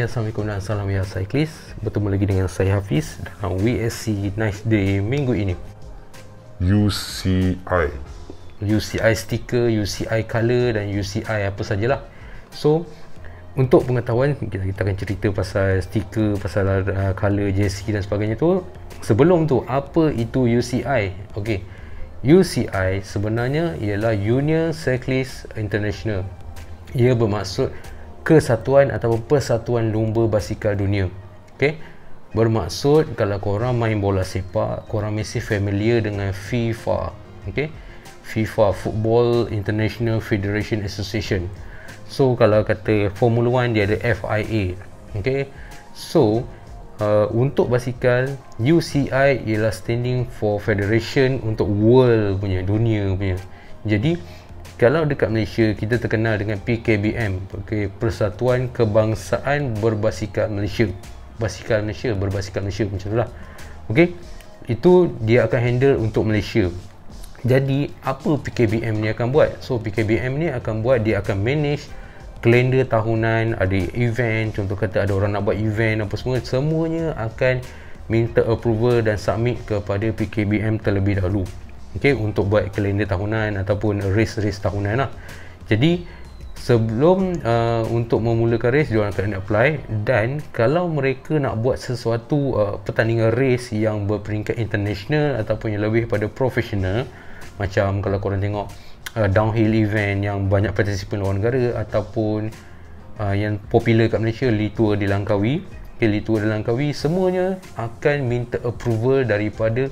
Assalamualaikum dan salam ya cyclist. Bertemu lagi dengan saya Hafiz dalam WSC Nice Day minggu ini. UCI stiker, UCI color dan UCI apa sajalah. So untuk pengetahuan kita akan cerita pasal stiker, pasal color jersey dan sebagainya tu. Sebelum tu, apa itu UCI? Okey. UCI sebenarnya ialah Union Cyclist International. Ia bermaksud kesatuan ataupun persatuan lumba basikal dunia. Okey. Bermaksud kalau korang main bola sepak, korang mesti familiar dengan FIFA. Okey. FIFA, Football International Federation Association. So kalau kata Formula 1 dia ada FIA. Okey. So untuk basikal, UCI ialah standing for Federation untuk world punya, dunia punya. Jadi kalau dekat Malaysia kita terkenal dengan PKBM, okay, Persatuan Kebangsaan Berbasikal Malaysia. Basikal Malaysia, Berbasikal Malaysia macam itulah. Okey. Itu dia akan handle untuk Malaysia. Jadi apa PKBM ni akan buat? So PKBM ni akan buat, dia akan manage kalender tahunan, ada event, contoh kata ada orang nak buat event apa semua, semuanya akan minta approval dan submit kepada PKBM terlebih dahulu. Okey, untuk buat kalender tahunan ataupun race tahunan lah. Jadi sebelum untuk memulakan race, diorang akan apply. Dan kalau mereka nak buat sesuatu pertandingan race yang berperingkat international ataupun yang lebih pada profesional, macam kalau korang tengok downhill event yang banyak partisipan luar negara, ataupun yang popular kat Malaysia, Lee Tour di Langkawi. Okay, Lee Tour di Langkawi, semuanya akan minta approval daripada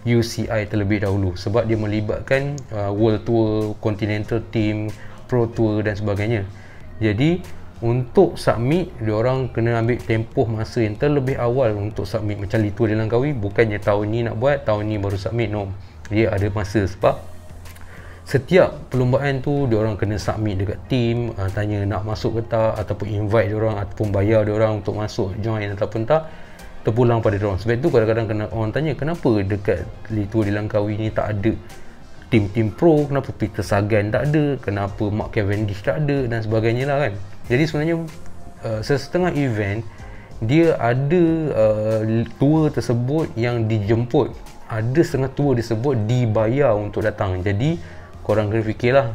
UCI terlebih dahulu, sebab dia melibatkan World Tour, Continental Team, Pro Tour dan sebagainya. Jadi untuk submit, diorang kena ambil tempoh masa yang terlebih awal untuk submit. Macam Lee Tour di Langkawi, bukannya tahun ni nak buat, tahun ni baru submit. No, dia ada masa, sebab setiap perlombaan tu diorang kena submit dekat team, tanya nak masuk ke tak, ataupun invite diorang, ataupun bayar diorang untuk masuk, join ataupun tak, terpulang pada diorang. Sebab tu kadang-kadang orang tanya, kenapa dekat Lee Tour di Langkawi ni tak ada tim-tim pro, kenapa Peter Sagan tak ada, kenapa Mark Cavendish tak ada dan sebagainya lah kan. Jadi sebenarnya setengah event dia ada tour tersebut yang dijemput, ada setengah tour tersebut dibayar untuk datang. Jadi korang kena fikirlah,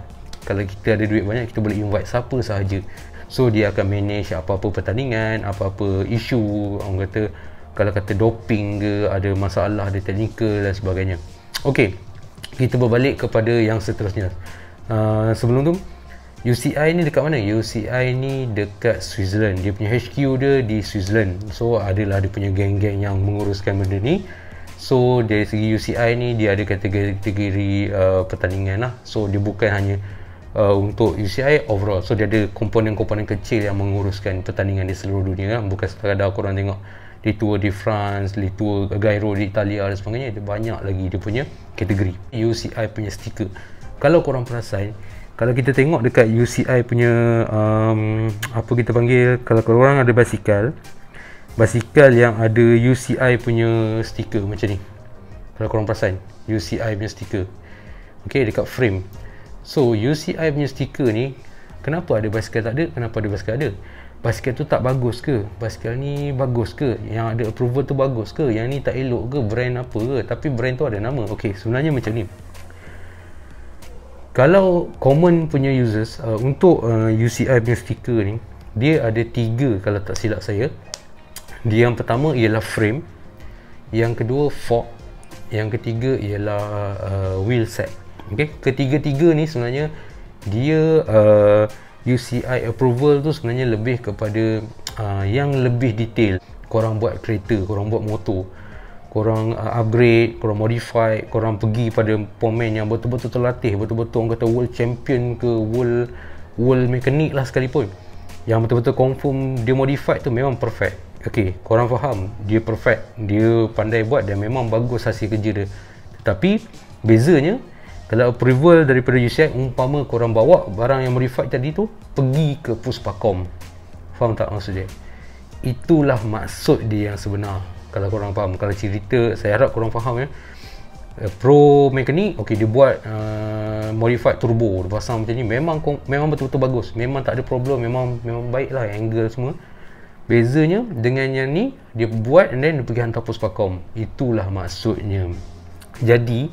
kalau kita ada duit banyak, kita boleh invite siapa sahaja. So dia akan manage apa-apa pertandingan, apa-apa isu, orang kata kalau kata doping ke, ada masalah, ada technical dan sebagainya. Okey, kita berbalik kepada yang seterusnya. Sebelum tu, UCI ni dekat mana? UCI ni dekat Switzerland. Dia punya HQ dia di Switzerland. So adalah dia punya geng-geng yang menguruskan benda ni. So dari segi UCI ni, dia ada kategori pertandingan lah. So dia bukan hanya untuk UCI overall. So dia ada komponen-komponen kecil yang menguruskan pertandingan di seluruh dunia kan. Bukan sekadar korang tengok di Tour di France, di Tour Giro di Italia dan sebagainya. Dia banyak lagi dia punya kategori. UCI punya stiker, kalau korang perasan, kalau kita tengok dekat UCI punya apa kita panggil, kalau korang ada basikal yang ada UCI punya stiker macam ni, kalau korang perasan UCI punya stiker, ok, dekat frame. So UCI punya stiker ni, kenapa ada basikal tak ada, kenapa ada basikal ada? Basikal tu tak bagus ke? Basikal ni bagus ke? Yang ada approval tu bagus ke? Yang ni tak elok ke? Brand apa ke? Tapi brand tu ada nama. Ok, sebenarnya macam ni. Kalau common punya users, untuk UCI punya stiker ni, dia ada 3 kalau tak silap saya. Dia yang pertama ialah frame, yang kedua fork, yang ketiga ialah wheel set. Ok, ketiga-tiga ni sebenarnya dia UCI approval tu sebenarnya lebih kepada yang lebih detail. Korang buat kereta, korang buat motor, korang upgrade, korang modify, korang pergi pada pemain yang betul-betul terlatih, betul-betul orang kata world champion ke, world mechanic lah sekalipun, yang betul-betul confirm dia modified tu memang perfect. Ok, korang faham dia perfect, dia pandai buat dan memang bagus hasil kerja dia. Tetapi bezanya, kalau approval daripada UCI, umpama korang bawa barang yang modified tadi tu pergi ke Puspakom, faham tak maksud dia? Itulah maksud dia yang sebenar, kalau korang faham. Kalau cerita, saya harap korang faham ya. Pro mekanik, ok, dia buat modified turbo, dia pasang macam ni, memang betul-betul bagus, memang tak ada problem, memang baik lah angle semua. Bezanya dengan yang ni, dia buat and then dia pergi hantar Puspakom. Itulah maksudnya. Jadi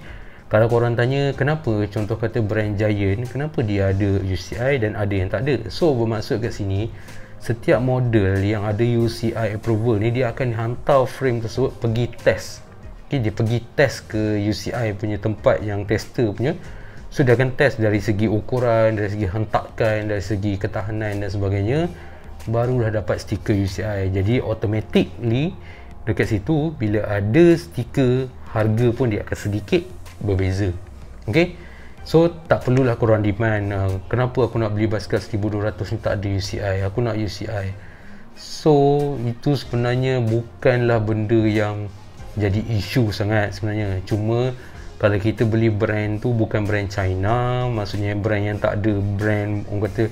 kalau korang tanya kenapa, contoh kata brand Giant, kenapa dia ada UCI dan ada yang tak ada. So bermaksud kat sini, setiap model yang ada UCI approval ni, dia akan hantar frame tersebut pergi test. Okay, dia pergi test ke UCI punya tempat yang tester punya. So dia akan test dari segi ukuran, dari segi hentakan, dari segi ketahanan dan sebagainya, barulah dapat stiker UCI. Jadi automatically dekat situ bila ada stiker, harga pun dia akan sedikit berbeza. Okay, so tak perlulah korang demand kenapa aku nak beli basikal 1200 ni tak ada UCI, aku nak UCI. So itu sebenarnya bukanlah benda yang jadi isu sangat sebenarnya. Cuma kalau kita beli brand tu bukan brand China, maksudnya brand yang tak ada brand orang kata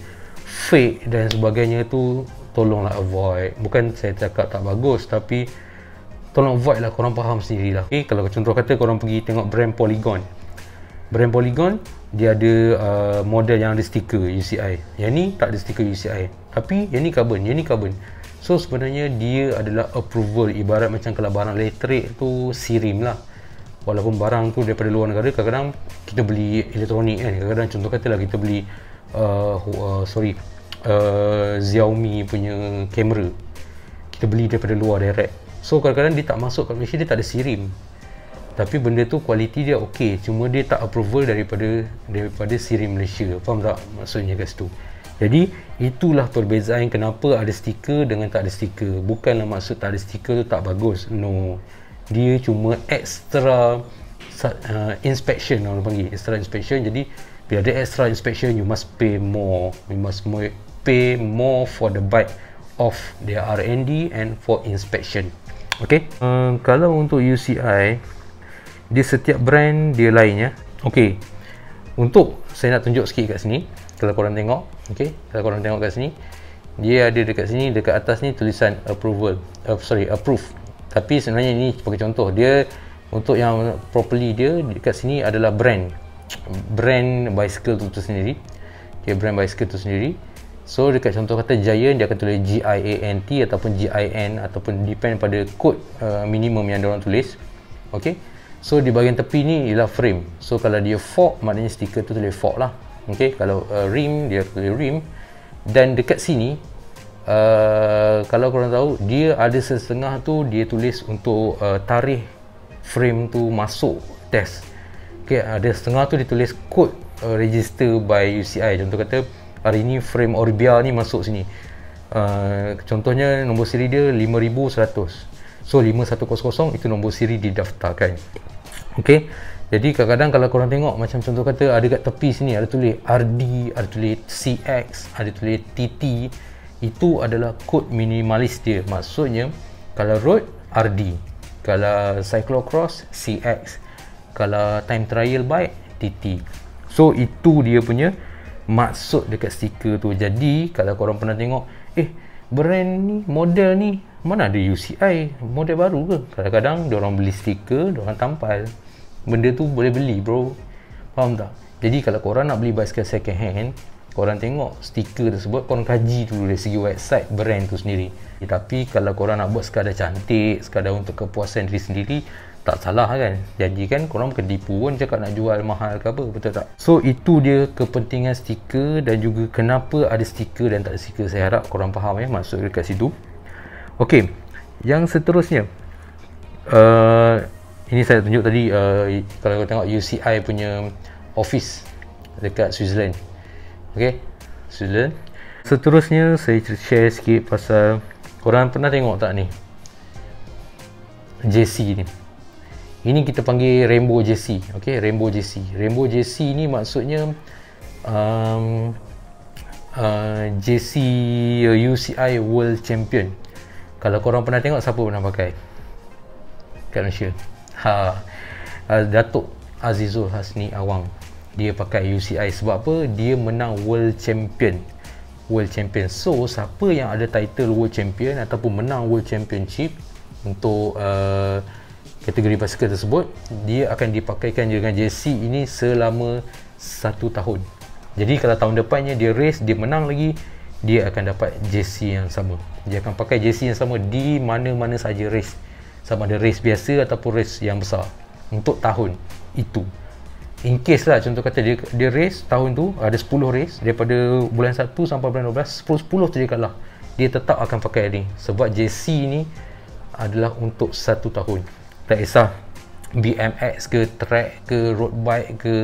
fake dan sebagainya tu, tolonglah avoid. Bukan saya cakap tak bagus, tapi tolong avoid lah, korang faham sendirilah. Okay, kalau contoh kata korang pergi tengok brand Polygon. Brand Polygon dia ada model yang ada stiker UCI. Yang ni tak ada stiker UCI. Tapi yang ni carbon, yang ni carbon. So sebenarnya dia adalah approval. Ibarat macam kalau barang elektrik tu SIRIM lah. Walaupun barang tu daripada luar negara, kadang-kadang kita beli elektronik kan. Kadang-kadang contoh katalah kita beli Xiaomi punya kamera. Kita beli daripada luar direct. So kadang-kadang dia tak masuk kat Malaysia, dia tak ada SIRIM. Tapi benda tu kualiti dia okey, cuma dia tak approval daripada SIRIM Malaysia. Faham tak maksudnya kat situ? Jadi itulah perbezaan kenapa ada stiker dengan tak ada stiker. Bukanlah maksud tak ada stiker tu tak bagus. No. Dia cuma extra inspection, orang panggil extra inspection. Jadi bila ada extra inspection, you must pay more. You must pay more for the bike of their R&D and for inspection. Okay, kalau untuk UCI, dia setiap brand dia lain ya. Okay, untuk saya nak tunjuk sikit kat sini. Kalau korang tengok, okay, kalau korang tengok kat sini, dia ada dekat sini, dekat atas ni tulisan approval, approve. Tapi sebenarnya ini sebagai contoh, dia untuk yang properly dia dekat sini adalah brand bicycle tu sendiri. Okay, brand bicycle tu sendiri. So dekat contoh kata Giant, dia akan tulis GIANT ataupun GIN, ataupun depend pada kod minimum yang diorang tulis. Okay, so di bahagian tepi ni ialah frame. So kalau dia fork, maknanya stiker tu tulis fork lah. Okay, kalau rim, dia tulis rim. Dan dekat sini kalau korang tahu, dia ada setengah tu dia tulis untuk tarikh frame tu masuk test. Okay, ada setengah tu ditulis kod register by UCI. Contoh kata hari ni frame Orbia ni masuk sini, contohnya nombor siri dia 5100. So 5100 itu nombor siri didaftarkan. Okay, jadi kadang-kadang kalau korang tengok macam contoh kata ada kat tepi sini ada tulis RD, ada tulis CX, ada tulis TT. Itu adalah kod minimalis dia. Maksudnya kalau road RD, kalau cyclocross CX, kalau time trial bike TT. So itu dia punya maksud dekat stiker tu. Jadi kalau korang pernah tengok, brand ni, model ni mana ada UCI, model baru ke? Kadang-kadang diorang beli stiker, diorang tampal. Benda tu boleh beli bro. Faham tak? Jadi kalau korang nak beli basikal second hand, korang tengok stiker tersebut, korang kaji dulu dari segi website brand tu sendiri. Tapi kalau korang nak buat sekadar cantik, sekadar untuk kepuasan diri sendiri, tak salah kan. Jadi kan korang bukan tipu pun cakap nak jual mahal ke apa, betul tak? So itu dia kepentingan stiker dan juga kenapa ada stiker dan tak ada stiker. Saya harap korang faham ya maksud dekat situ. Okey, yang seterusnya, ini saya tunjuk tadi, kalau korang tengok UCI punya office dekat Switzerland. Okey, Switzerland. Seterusnya saya share sikit pasal, korang pernah tengok tak ni JC ni? Ini kita panggil Rainbow JC. Okey, Rainbow JC. Rainbow JC ni maksudnya JC UCI World Champion. Kalau korang pernah tengok, siapa pernah pakai kat Malaysia? Datuk Azizul Hasni Awang. Dia pakai UCI sebab apa? Dia menang World Champion. World Champion. So siapa yang ada title World Champion ataupun menang World Championship untuk kategori basikal tersebut, dia akan dipakaikan dengan JC ini selama 1 tahun. Jadi kalau tahun depannya dia race, dia menang lagi, dia akan dapat jersey yang sama. Dia akan pakai jersey yang sama di mana-mana saja race, sama ada race biasa ataupun race yang besar untuk tahun itu. In case lah, contoh kata dia race tahun tu ada 10 race, daripada bulan 1 sampai bulan 12, 10 tu dia kalah, dia tetap akan pakai ni, sebab jersey ni adalah untuk 1 tahun. Tak kisah BMX ke, track ke, road bike ke,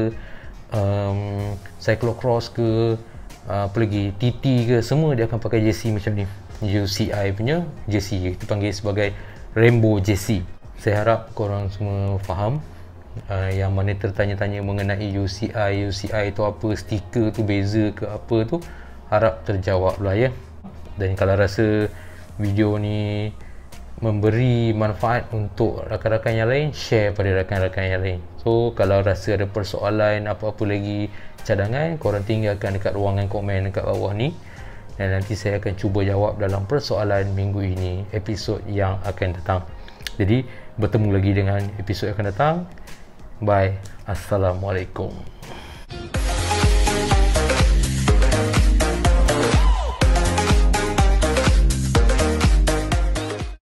cyclocross ke, apa lagi, TT ke, semua dia akan pakai jersey macam ni. UCI punya jersey, kita panggil sebagai Rainbow jersey. Saya harap korang semua faham. Yang mana tertanya-tanya mengenai UCI tu apa, stiker tu beza ke apa tu, harap terjawab lah ya. Dan kalau rasa video ni memberi manfaat untuk rakan-rakan yang lain, share pada rakan-rakan yang lain. So kalau rasa ada persoalan apa-apa lagi, cadangan, korang tinggalkan dekat ruangan komen dekat bawah ni, dan nanti saya akan cuba jawab dalam persoalan minggu ini, episod yang akan datang. Jadi bertemu lagi dengan episod yang akan datang. Bye. Assalamualaikum.